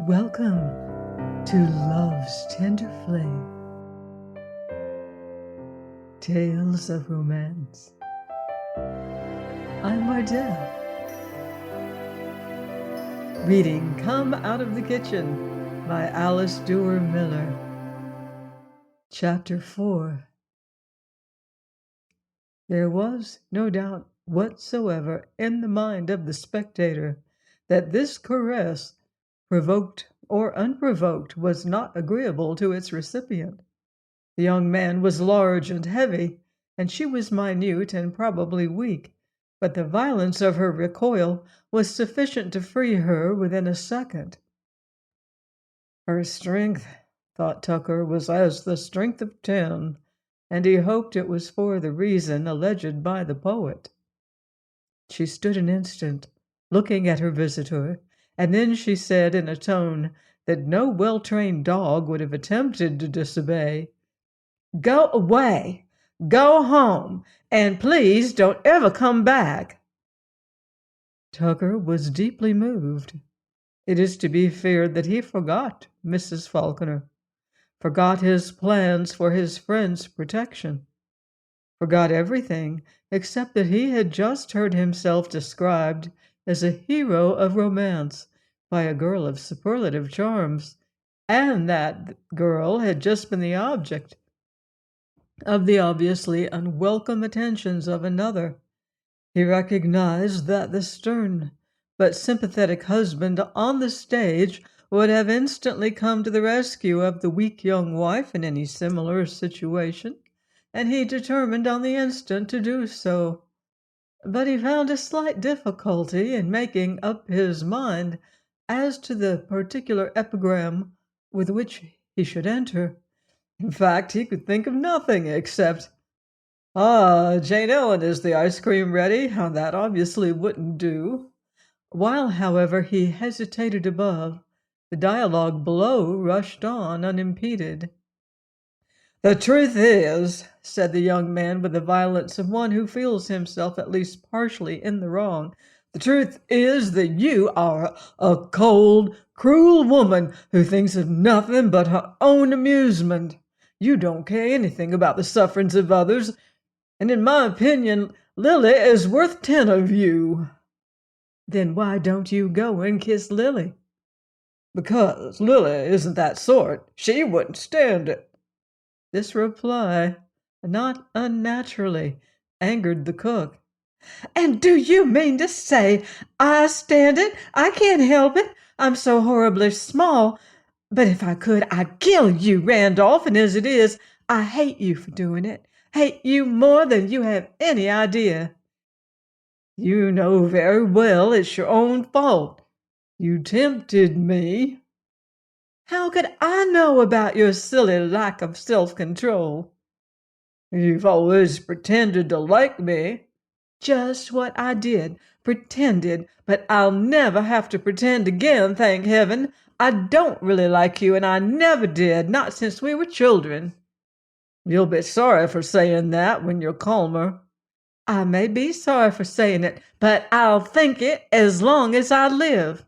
Welcome to Love's Tender Flame, Tales of Romance. I'm Mardell, reading Come Out of the Kitchen by Alice Duer Miller. Chapter 4. There was no doubt whatsoever in the mind of the spectator that this caress, provoked or unprovoked, was not agreeable to its recipient. The young man was large and heavy, and she was minute and probably weak, but the violence of her recoil was sufficient to free her within a second. Her strength, thought Tucker, was as the strength of 10, and he hoped it was for the reason alleged by the poet. She stood an instant, looking at her visitor, and then she said in a tone that no well-trained dog would have attempted to disobey, "Go away, go home, and please don't ever come back." Tucker was deeply moved. It is to be feared that he forgot Mrs. Falconer, forgot his plans for his friend's protection, forgot everything except that he had just heard himself described as a hero of romance by a girl of superlative charms, and that girl had just been the object of the obviously unwelcome attentions of another. He recognized that the stern but sympathetic husband on the stage would have instantly come to the rescue of the weak young wife in any similar situation, and he determined on the instant to do so. But he found a slight difficulty in making up his mind as to the particular epigram with which he should enter. In fact, he could think of nothing except, "Ah, Jane Ellen, is the ice cream ready?" That obviously wouldn't do. While, however, he hesitated above, the dialogue below rushed on unimpeded. "The truth is," said the young man with the violence of one who feels himself at least partially in the wrong, "the truth is that you are a cold, cruel woman who thinks of nothing but her own amusement. You don't care anything about the sufferings of others, and in my opinion, Lily is worth 10 of you." "Then why don't you go and kiss Lily?" "Because Lily isn't that sort. She wouldn't stand it." This reply, not unnaturally, angered the cook. "And do you mean to say I stand it? I can't help it. I'm so horribly small. But if I could, I'd kill you, Randolph, and as it is, I hate you for doing it. Hate you more than you have any idea." "You know very well it's your own fault. You tempted me." "How could I know about your silly lack of self-control?" "You've always pretended to like me." "Just what I did. Pretended. But I'll never have to pretend again, thank heaven. I don't really like you, and I never did, not since we were children." "You'll be sorry for saying that when you're calmer." "I may be sorry for saying it, but I'll think it as long as I live."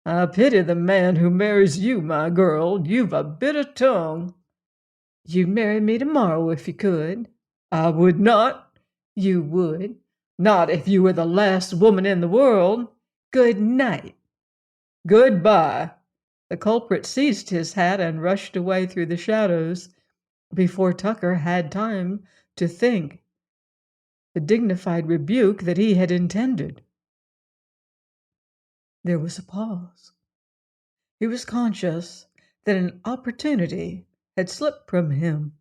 "I pity the man who marries you, my girl. You've a bitter tongue." "You'd marry me tomorrow if you could." "I would not." "You would." "Not if you were the last woman in the world." "Good night." "Goodbye." The culprit seized his hat and rushed away through the shadows before Tucker had time to think the dignified rebuke that he had intended. There was a pause. He was conscious that an opportunity had slipped from him.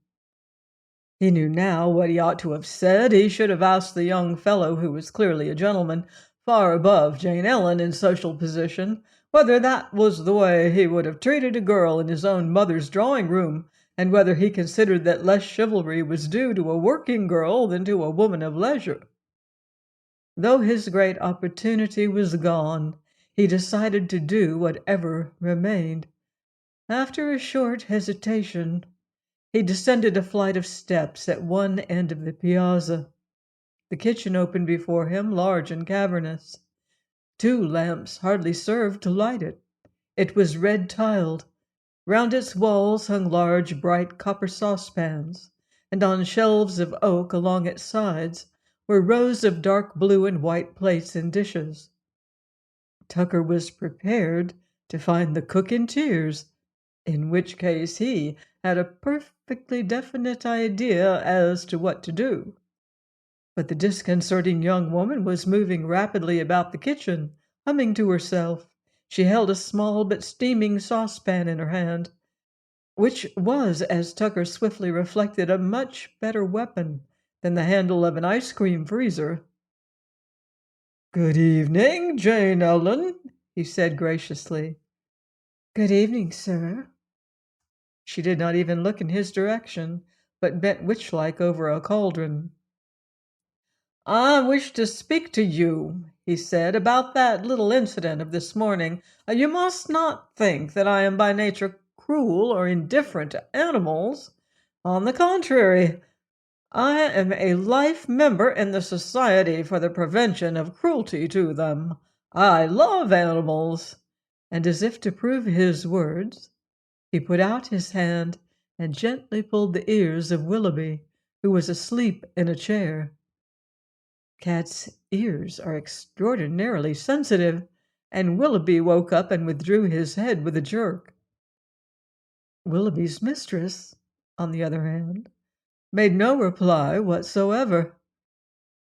He knew now what he ought to have said. He should have asked the young fellow, who was clearly a gentleman, far above Jane Ellen in social position, whether that was the way he would have treated a girl in his own mother's drawing-room, and whether he considered that less chivalry was due to a working girl than to a woman of leisure. Though his great opportunity was gone, he decided to do whatever remained. After a short hesitation, he descended a flight of steps at one end of the piazza. The kitchen opened before him, large and cavernous. 2 lamps hardly served to light it. It was red-tiled. Round its walls hung large, bright copper saucepans, and on shelves of oak along its sides were rows of dark blue and white plates and dishes. Tucker was prepared to find the cook in tears, in which case he had a perfectly definite idea as to what to do. But the disconcerting young woman was moving rapidly about the kitchen, humming to herself. She held a small but steaming saucepan in her hand, which was, as Tucker swiftly reflected, a much better weapon than the handle of an ice cream freezer. "Good evening, Jane Ellen," he said graciously. "Good evening, sir." She did not even look in his direction, but bent witch-like over a cauldron. "I wish to speak to you," he said, "about that little incident of this morning. You must not think that I am by nature cruel or indifferent to animals. On the contrary, I am a life member in the Society for the Prevention of Cruelty to them. I love animals." And as if to prove his words, he put out his hand and gently pulled the ears of Willoughby, who was asleep in a chair. Cats' ears are extraordinarily sensitive, and Willoughby woke up and withdrew his head with a jerk. Willoughby's mistress, on the other hand, made no reply whatsoever.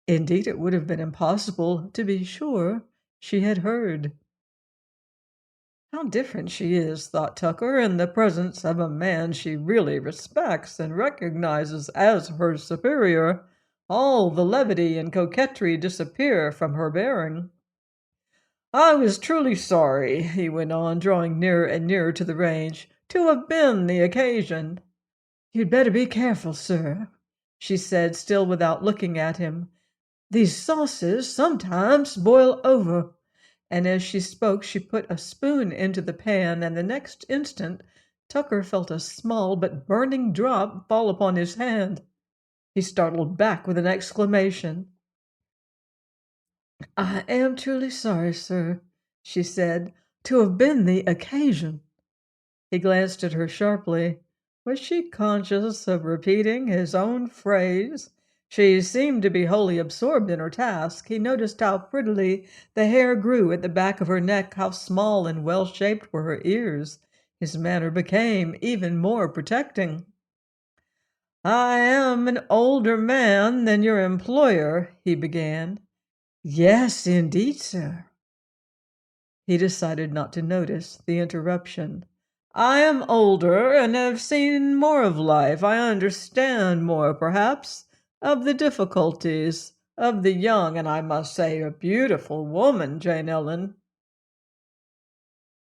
Indeed, it would have been impossible to be sure she had heard. How different she is, thought Tucker, in the presence of a man she really respects and recognizes as her superior. All the levity and coquetry disappear from her bearing. "I was truly sorry," he went on, drawing nearer and nearer to the range, "to have been the occasion." "You'd better be careful, sir," she said, still without looking at him. "These sauces sometimes boil over." And as she spoke, she put a spoon into the pan, and the next instant Tucker felt a small but burning drop fall upon his hand. He startled back with an exclamation. "I am truly sorry, sir," she said, "to have been the occasion." He glanced at her sharply. Was she conscious of repeating his own phrase? She seemed to be wholly absorbed in her task. He noticed how prettily the hair grew at the back of her neck, how small and well-shaped were her ears. His manner became even more protecting. "I am an older man than your employer," he began. "Yes, indeed, sir." He decided not to notice the interruption. "I am older and have seen more of life. I understand more, perhaps, of the difficulties of the young, and I must say a beautiful woman, Jane Ellen."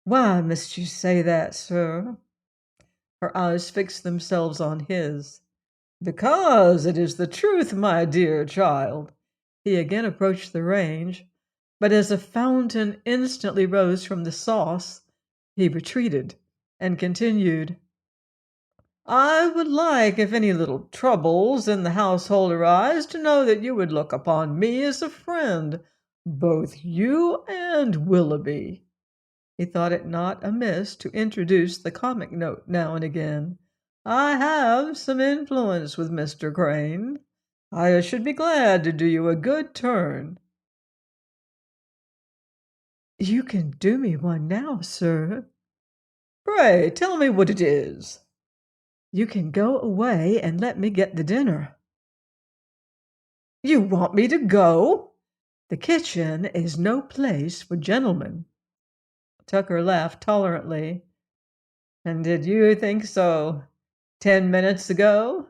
"Why must you say that, sir?" Her eyes fixed themselves on his. "Because it is the truth, my dear child." He again approached the range, but as a fountain instantly rose from the sauce, he retreated and continued. "I would like, if any little troubles in the household arise, to know that you would look upon me as a friend, both you and Willoughby." He thought it not amiss to introduce the comic note now and again. "I have some influence with Mr. Crane. I should be glad to do you a good turn." "You can do me one now, sir." "Pray tell me what it is." "You can go away and let me get the dinner." "You want me to go?" "The kitchen is no place for gentlemen." Tucker laughed tolerantly. "And did you think so 10 minutes ago?"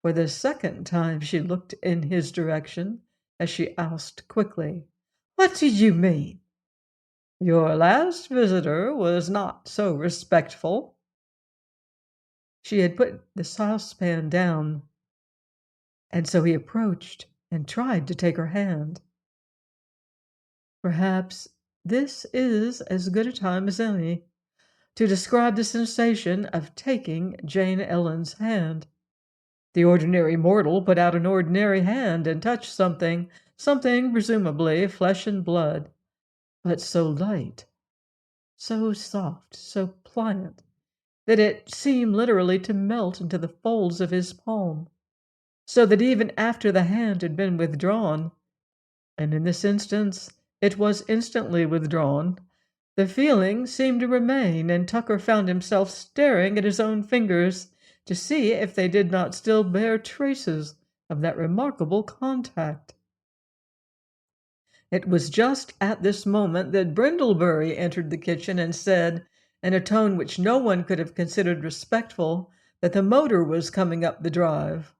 For the second time she looked in his direction as she asked quickly, "What do you mean?" "Your last visitor was not so respectful." She had put the saucepan down, and so he approached and tried to take her hand. Perhaps this is as good a time as any to describe the sensation of taking Jane Ellen's hand. The ordinary mortal put out an ordinary hand and touched something presumably flesh and blood, but so light, so soft, so pliant, that it seemed literally to melt into the folds of his palm, so that even after the hand had been withdrawn, and in this instance it was instantly withdrawn, the feeling seemed to remain, and Tucker found himself staring at his own fingers to see if they did not still bear traces of that remarkable contact. It was just at this moment that Brindlebury entered the kitchen and said, in a tone which no one could have considered respectful, that the motor was coming up the drive.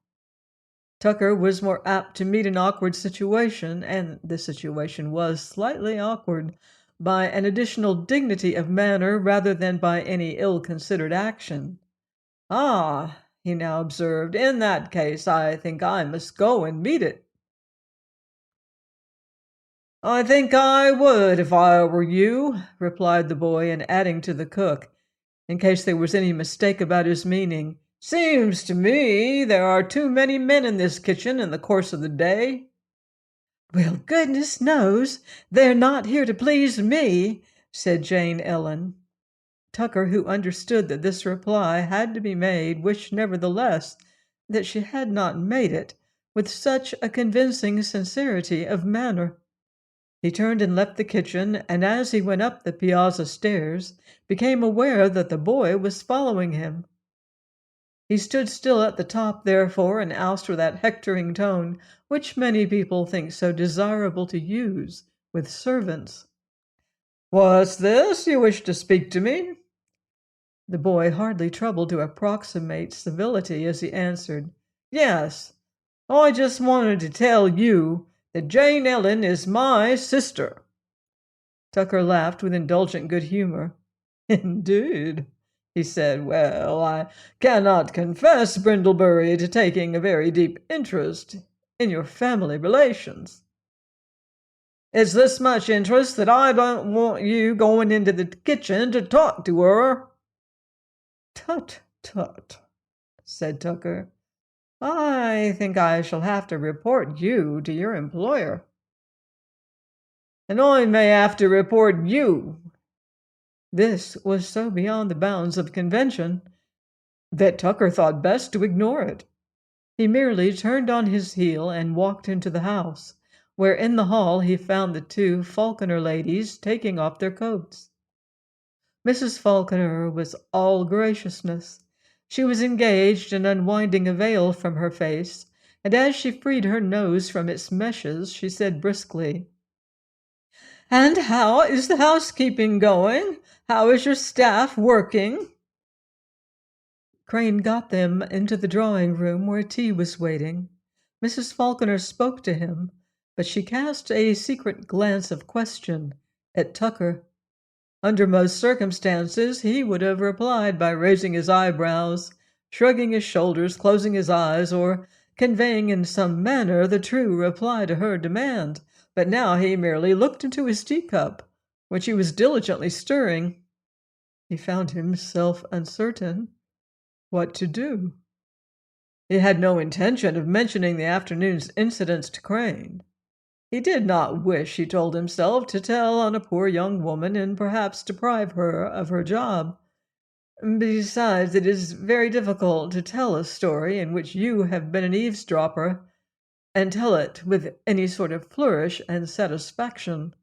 Tucker was more apt to meet an awkward situation, and the situation was slightly awkward, by an additional dignity of manner rather than by any ill-considered action. "Ah," he now observed, "in that case I think I must go and meet it." "I think I would if I were you," replied the boy, and adding to the cook, in case there was any mistake about his meaning, "Seems to me there are too many men in this kitchen in the course of the day." "Well, goodness knows they're not here to please me," said Jane Ellen. Tucker, who understood that this reply had to be made, wished nevertheless that she had not made it with such a convincing sincerity of manner. He turned and left the kitchen, and as he went up the piazza stairs, became aware that the boy was following him. He stood still at the top, therefore, and asked with that hectoring tone which many people think so desirable to use with servants, "What's this? You wish to speak to me?" The boy hardly troubled to approximate civility as he answered, "Yes, I just wanted to tell you that Jane Ellen is my sister." Tucker laughed with indulgent good humor. "Indeed," he said. "Well, I cannot confess, Brindlebury, to taking a very deep interest in your family relations." "It's this much interest that I don't want you going into the kitchen to talk to her." "Tut, tut," said Tucker. "I think I shall have to report you to your employer." "And I may have to report you." This was so beyond the bounds of convention that Tucker thought best to ignore it. He merely turned on his heel and walked into the house, where in the hall he found the two Falconer ladies taking off their coats. Mrs. Falconer was all graciousness. She was engaged in unwinding a veil from her face, and as she freed her nose from its meshes, she said briskly, "And how is the housekeeping going? How is your staff working?" Crane got them into the drawing room where tea was waiting. Mrs. Falconer spoke to him, but she cast a secret glance of question at Tucker. Under most circumstances, he would have replied by raising his eyebrows, shrugging his shoulders, closing his eyes, or conveying in some manner the true reply to her demand. But now he merely looked into his teacup, which he was diligently stirring. He found himself uncertain what to do. He had no intention of mentioning the afternoon's incidents to Crane. He did not wish, he told himself, to tell on a poor young woman and perhaps deprive her of her job. Besides, it is very difficult to tell a story in which you have been an eavesdropper, and tell it with any sort of flourish and satisfaction.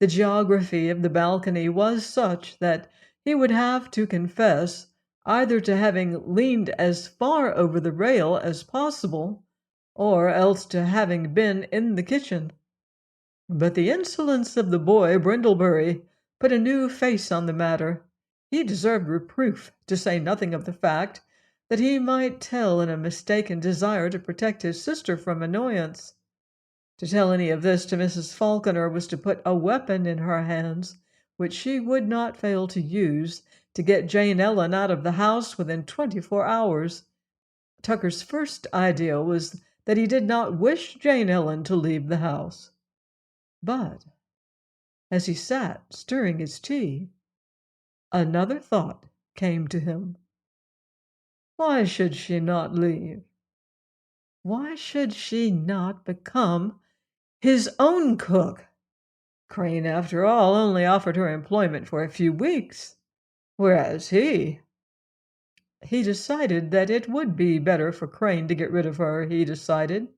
The geography of the balcony was such that he would have to confess either to having leaned as far over the rail as possible, or else to having been in the kitchen. But the insolence of the boy Brindlebury put a new face on the matter. He deserved reproof, to say nothing of the fact that he might tell in a mistaken desire to protect his sister from annoyance. To tell any of this to Mrs. Falconer was to put a weapon in her hands which she would not fail to use to get Jane Ellen out of the house within 24 hours. Tucker's first idea was that he did not wish Jane Ellen to leave the house. But as he sat stirring his tea, another thought came to him. Why should she not leave? Why should she not become his own cook? Crane, after all, only offered her employment for a few weeks, whereas he decided that it would be better for Crane to get rid of her. He decided,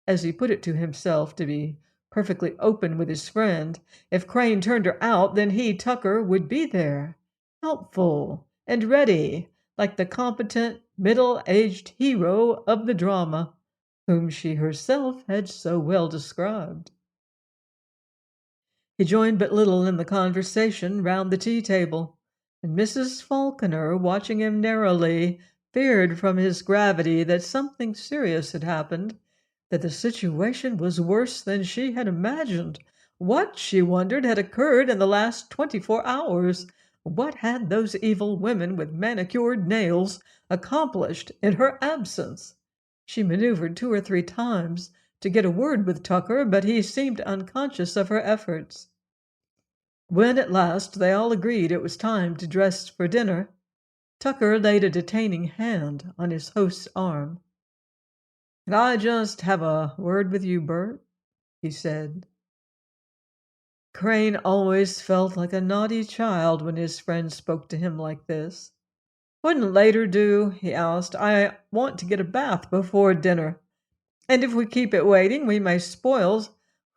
as he put it to himself, to be perfectly open with his friend. If Crane turned her out, then he, Tucker, would be there, helpful and ready, like the competent, middle-aged hero of the drama, whom she herself had so well described. He joined but little in the conversation round the tea table, and Mrs. Falconer, watching him narrowly, feared from his gravity that something serious had happened, that the situation was worse than she had imagined. What, she wondered, had occurred in the last 24 hours? What had those evil women with manicured nails accomplished in her absence? She maneuvered 2 or 3 times to get a word with Tucker, but he seemed unconscious of her efforts. When at last they all agreed it was time to dress for dinner, Tucker laid a detaining hand on his host's arm. "Can I just have a word with you, Bert?" he said. Crane always felt like a naughty child when his friend spoke to him like this. "Wouldn't later do?" he asked. "I want to get a bath before dinner, and if we keep it waiting, we may spoil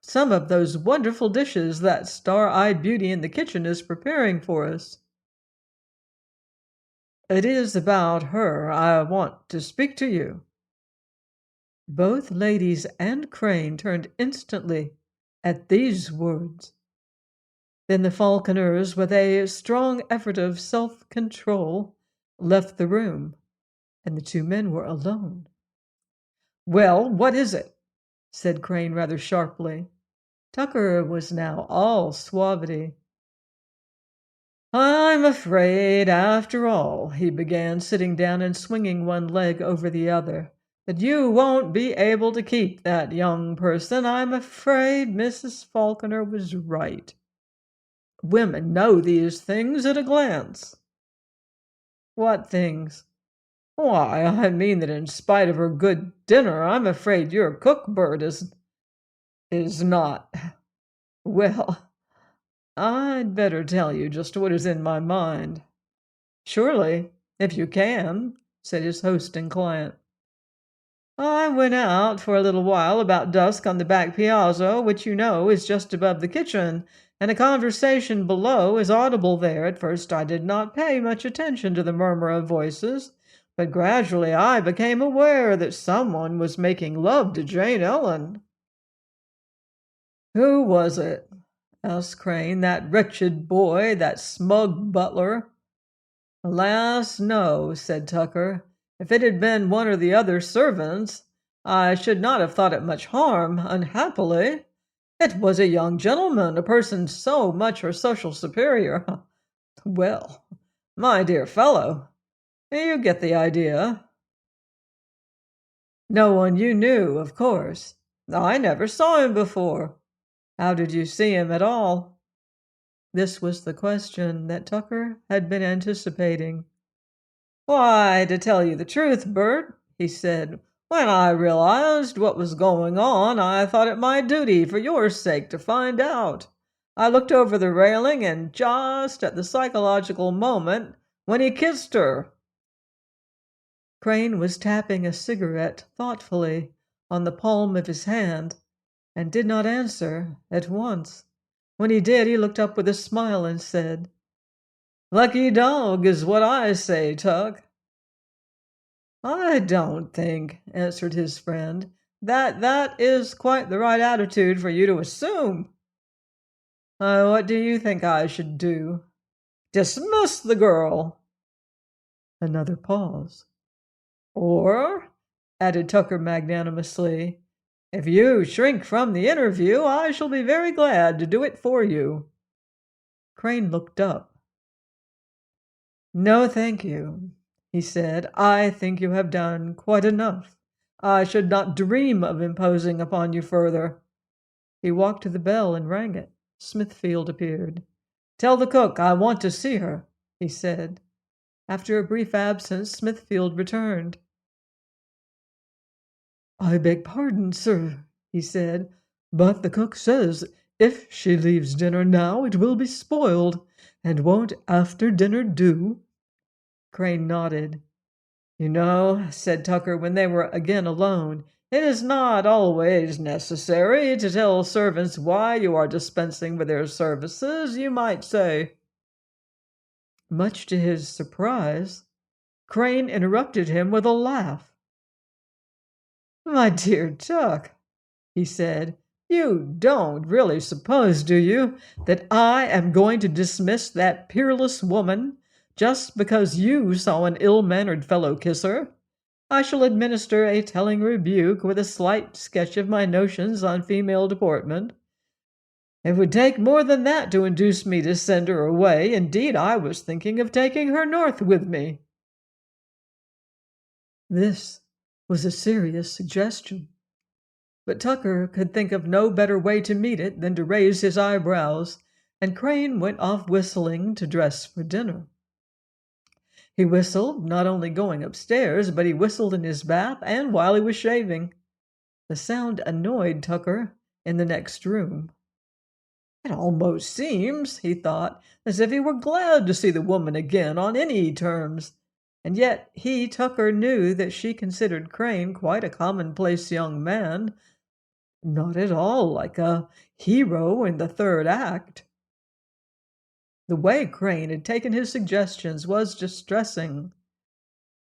some of those wonderful dishes that star-eyed beauty in the kitchen is preparing for us." "It is about her I want to speak to you." Both ladies and Crane turned instantly at these words. Then the Falconers, with a strong effort of self-control, left the room, and the 2 men were alone. "Well, what is it?" said Crane rather sharply. Tucker was now all suavity. "I'm afraid, after all," he began, sitting down and swinging one leg over the other, "that you won't be able to keep that young person. I'm afraid Mrs. Falconer was right. Women know these things at a glance." "What things?" "Why, I mean that in spite of her good dinner, I'm afraid your cook, Bert, is not well, I'd better tell you just what is in my mind." "Surely, if you can," said his host and client. "I went out for a little while about dusk on the back piazza, which you know is just above the kitchen, and a conversation below is audible there. At first I did not pay much attention to the murmur of voices, but gradually I became aware that someone was making love to Jane Ellen." "Who was it?" asked Crane. "That wretched boy, that smug butler?" "Alas, no," said Tucker. "If it had been one of the other servants, I should not have thought it much harm, unhappily. It was a young gentleman, a person so much her social superior. Well, my dear fellow, you get the idea." "No one you knew, of course." "I never saw him before." "How did you see him at all?" This was the question that Tucker had been anticipating. "Why, to tell you the truth, Bert," he said, "when I realized what was going on, I thought it my duty, for your sake, to find out. I looked over the railing, and just at the psychological moment when he kissed her." Crane was tapping a cigarette thoughtfully on the palm of his hand, and did not answer at once. When he did, he looked up with a smile and said, "Lucky dog is what I say, Tuck." "I don't think," answered his friend, "that is quite the right attitude for you to assume." "What do you think I should do?" "Dismiss the girl." Another pause. "Or," added Tucker magnanimously, "if you shrink from the interview, I shall be very glad to do it for you." Crane looked up. "No, thank you," he said. "I think you have done quite enough. I should not dream of imposing upon you further." He walked to the bell and rang it. Smithfield appeared. "Tell the cook I want to see her," he said. After a brief absence, Smithfield returned. "I beg pardon, sir," he said, "but the cook says If she leaves dinner now, it will be spoiled, and won't after dinner do?" Crane nodded. "You know," said Tucker when they were again alone, "it is not always necessary to tell servants why you are dispensing with their services, you might say." Much to his surprise, Crane interrupted him with a laugh. "My dear Tuck," he said, "you don't really suppose, do you, that I am going to dismiss that peerless woman just because you saw an ill-mannered fellow kiss her? I shall administer a telling rebuke with a slight sketch of my notions on female deportment. It would take more than that to induce me to send her away. Indeed, I was thinking of taking her north with me." This was a serious suggestion, but Tucker could think of no better way to meet it than to raise his eyebrows, and Crane went off whistling to dress for dinner. He whistled, not only going upstairs, but he whistled in his bath and while he was shaving. The sound annoyed Tucker in the next room. "It almost seems," he thought, "as if he were glad to see the woman again on any terms." And yet he, Tucker, knew that she considered Crane quite a commonplace young man, not at all like a hero in the third act. The way Crane had taken his suggestions was distressing.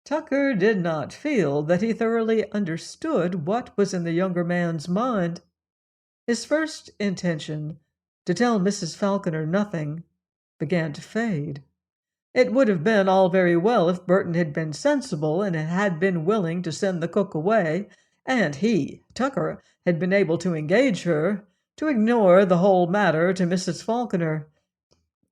Tucker did not feel that he thoroughly understood what was in the younger man's mind. His first intention, to tell Mrs. Falconer nothing, began to fade. It would have been all very well if Burton had been sensible and had been willing to send the cook away, and he, Tucker, had been able to engage her to ignore the whole matter to Mrs. Falconer.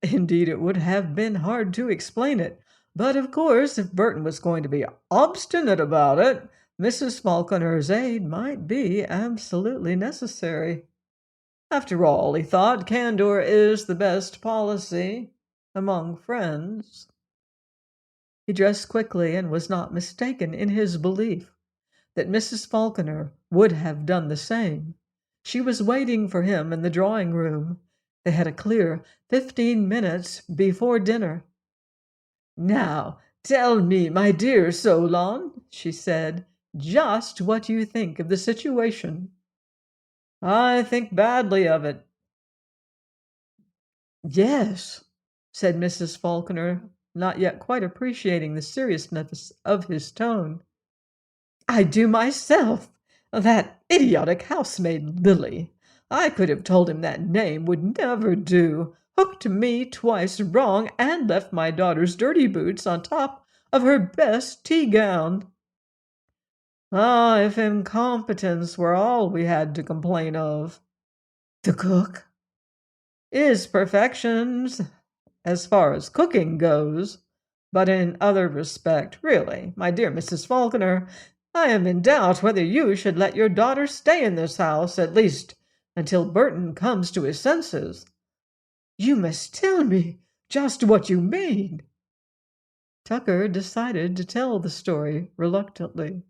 Indeed, it would have been hard to explain it, but of course, if Burton was going to be obstinate about it, Mrs. Falconer's aid might be absolutely necessary. After all, he thought, candor is the best policy among friends. He dressed quickly and was not mistaken in his belief that Mrs. Falconer would have done the same. She was waiting for him in the drawing room. They had a clear 15 minutes before dinner. "Now, tell me, my dear Solon," she said, "just what you think of the situation." "I think badly of it." "Yes," said Mrs. Falconer, not yet quite appreciating the seriousness of his tone. "I do myself. That idiotic housemaid, Lily. I could have told him that name would never do. Hooked me twice wrong and left my daughter's dirty boots on top of her best tea gown. Ah, if incompetence were all we had to complain of." "The cook?" "Is perfections, as far as cooking goes, but in other respect, really, my dear Mrs. Falconer, I am in doubt whether you should let your daughter stay in this house, at least until Burton comes to his senses." "You must tell me just what you mean." Tucker decided to tell the story reluctantly.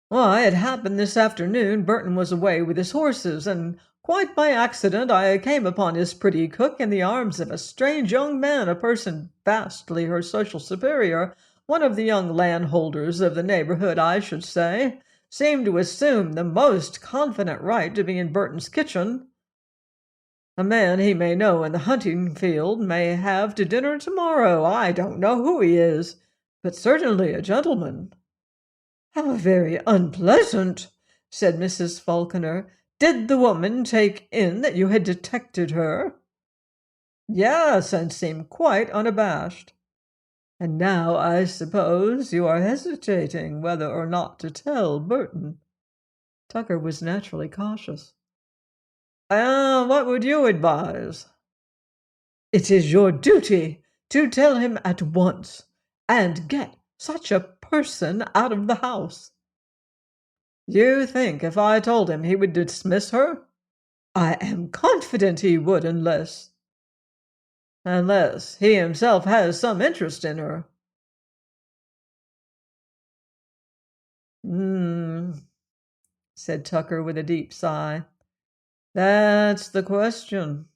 "Why, it happened this afternoon. Burton was away with his horses, and quite by accident I came upon his pretty cook in the arms of a strange young man, a person vastly her social superior, one of the young landholders of the neighborhood, I should say, seemed to assume the most confident right to be in Burton's kitchen. A man he may know in the hunting field, may have to dinner tomorrow. I don't know who he is, but certainly a gentleman." "How very unpleasant," said Mrs. Falconer. "Did the woman take in that you had detected her?" "Yes, and seemed quite unabashed." "And now I suppose you are hesitating whether or not to tell Burton." Tucker was naturally cautious. What would you advise?" "It is your duty to tell him at once, and get such a person out of the house." "You think if I told him he would dismiss her?" "I am confident he would, unless—" "Unless he himself has some interest in her." "Hmm," said Tucker with a deep sigh. That's the question.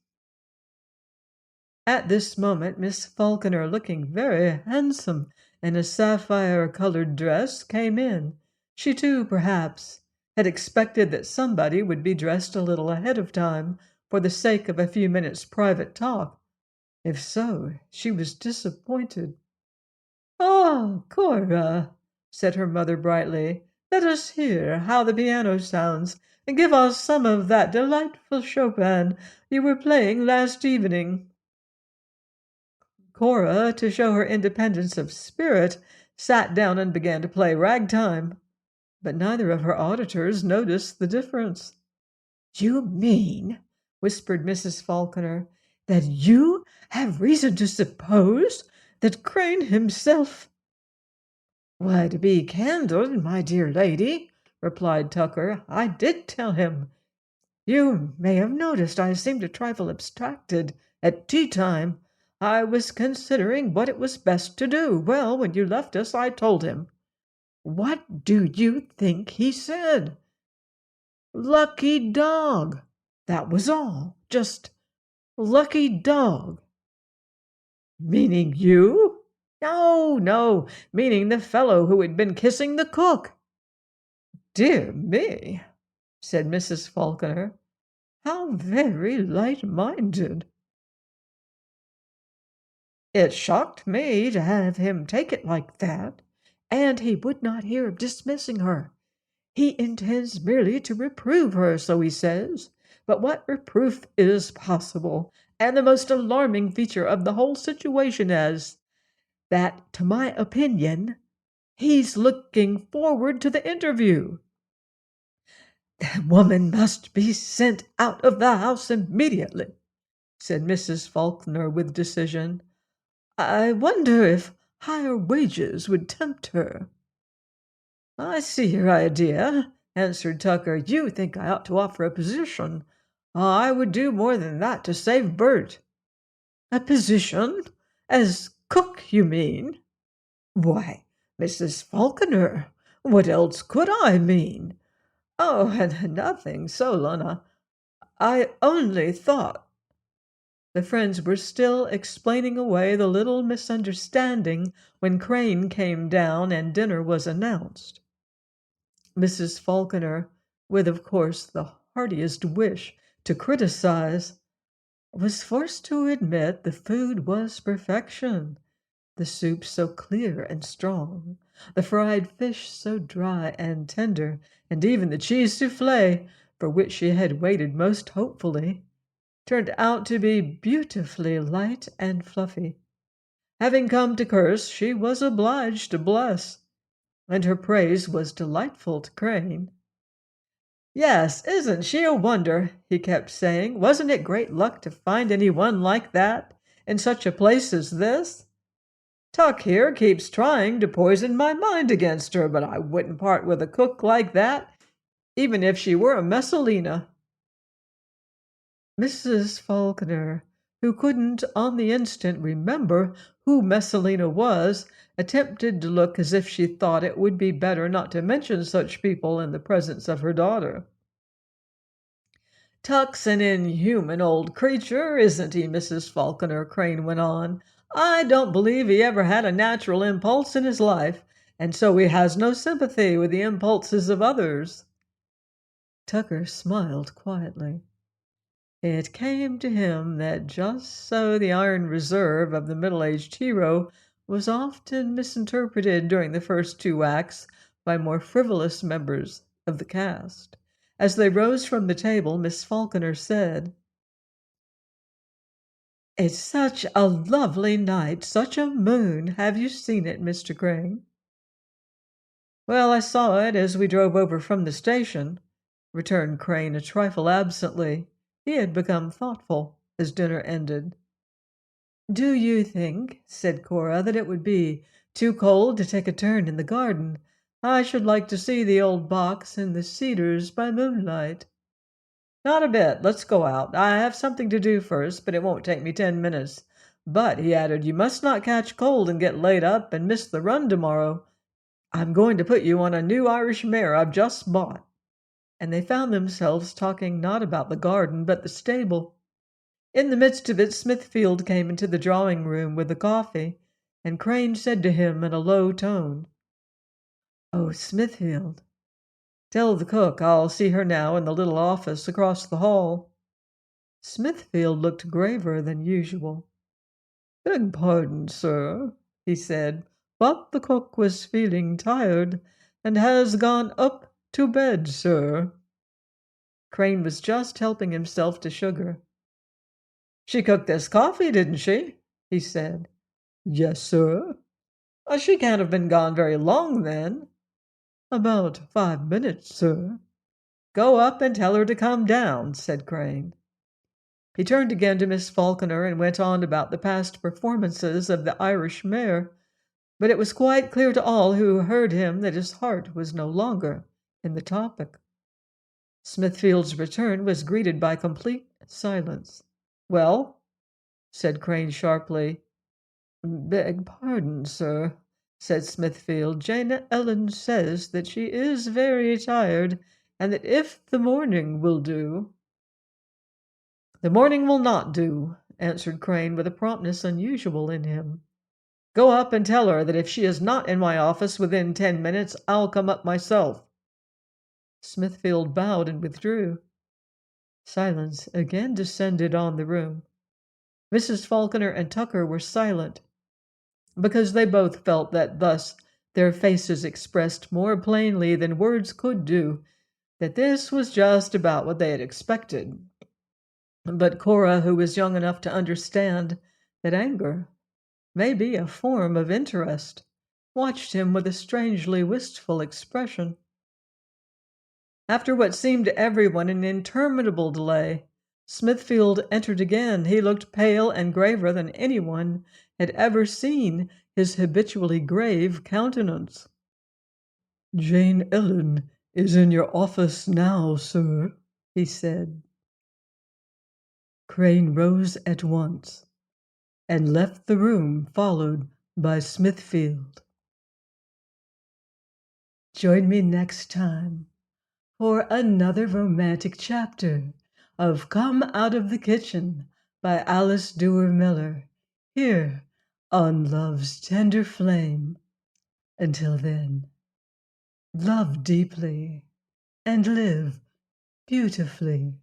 At this moment Miss Falconer, looking very handsome in a sapphire-colored dress, came in. She too, perhaps, had expected that somebody would be dressed a little ahead of time for the sake of a few minutes' private talk. If so, she was disappointed. "Ah, Cora," said her mother brightly, "let us hear how the piano sounds, and give us some of that delightful Chopin you were playing last evening." Cora, to show her independence of spirit, sat down and began to play ragtime, but neither of her auditors noticed the difference. "You mean," whispered Mrs. Falconer, "that you have reason to suppose that Crane himself—" "Why, to be candid, my dear lady," replied Tucker, "I did tell him. You may have noticed I seemed a trifle abstracted at tea time. I was considering what it was best to do. Well, when you left us, I told him. What do you think he said? Lucky dog. That was all. Just lucky dog." "Meaning you?" "No, no, meaning the fellow who had been kissing the cook." "Dear me," said Mrs. Falconer, "how very light-minded." "It shocked me to have him take it like that, and he would not hear of dismissing her. He intends merely to reprove her, so he says. But what reproof is possible? And the most alarming feature of the whole situation is that, to my opinion, he's looking forward to the interview." "The woman must be sent out of the house immediately," said Mrs. Faulkner with decision. "I wonder if higher wages would tempt her." "I see your idea," answered Tucker. "You think I ought to offer a position. I would do more than that to save Bert." "A position? As cook, you mean?" "Why, Mrs. Falconer, what else could I mean?" "Oh, nothing, Solon. I only thought—" The friends were still explaining away the little misunderstanding when Crane came down and dinner was announced. Mrs. Falconer, with of course the heartiest wish to criticize, was forced to admit the food was perfection. The soup so clear and strong, the fried fish so dry and tender, and even the cheese soufflé, for which she had waited most hopefully, turned out to be beautifully light and fluffy. Having come to curse, she was obliged to bless, and her praise was delightful to Crane. "Yes, isn't she a wonder?" he kept saying. "Wasn't it great luck to find any one like that in such a place as this? Tuck here keeps trying to poison my mind against her, but I wouldn't part with a cook like that, even if she were a Messalina." Mrs. Falconer, who couldn't on the instant remember who Messalina was, attempted to look as if she thought it would be better not to mention such people in the presence of her daughter. "Tuck's an inhuman old creature, isn't he?" Mrs. Falconer Crane went on. "I don't believe he ever had a natural impulse in his life, and so he has no sympathy with the impulses of others." Tucker smiled quietly. It came to him that just so the iron reserve of the middle-aged hero was often misinterpreted during the first two acts by more frivolous members of the cast. As they rose from the table, Miss Falconer said, "It's such a lovely night, such a moon. Have you seen it, Mr. Crane?" "Well, I saw it as we drove over from the station," returned Crane a trifle absently. He had become thoughtful as dinner ended. "Do you think," said Cora, "that it would be too cold to take a turn in the garden? I should like to see the old box and the cedars by moonlight." "Not a bit. Let's go out. I have something to do first, but it won't take me 10 minutes. But," he added, "you must not catch cold and get laid up and miss the run tomorrow. I'm going to put you on a new Irish mare I've just bought." and they found themselves talking not about the garden but the stable. In the midst of it, Smithfield came into the drawing room with the coffee, and Crane said to him in a low tone, "Oh, Smithfield, tell the cook I'll see her now in the little office across the hall." Smithfield looked graver than usual. "Beg pardon, sir," he said, "but the cook was feeling tired and has gone up to bed, sir." Crane was just helping himself to sugar. "She cooked this coffee, didn't she?" he said. "Yes, sir." "She can't have been gone very long, then." "About 5 minutes, sir." "Go up and tell her to come down," said Crane. He turned again to Miss Falconer and went on about the past performances of the Irish mare, but it was quite clear to all who heard him that his heart was no longer in the topic. Smithfield's return was greeted by complete silence. "Well?" said Crane sharply. "Beg pardon, sir," said Smithfield. "Jane Ellen says that she is very tired, and that if the morning will do—" "The morning will not do," answered Crane with a promptness unusual in him. "Go up and tell her that if she is not in my office within 10 minutes, I'll come up myself." Smithfield bowed and withdrew. Silence again descended on the room. Mrs. Falconer and Tucker were silent, because they both felt that thus their faces expressed more plainly than words could do that this was just about what they had expected. But Cora, who was young enough to understand that anger may be a form of interest, watched him with a strangely wistful expression. After what seemed to everyone an interminable delay, Smithfield entered again. He looked pale and graver than anyone had ever seen his habitually grave countenance. "Jane Ellen is in your office now, sir," he said. Crane rose at once and left the room, followed by Smithfield. Join me next time for another romantic chapter of Come Out of the Kitchen by Alice Duer Miller, here on Love's Tender Flame. Until then, love deeply and live beautifully.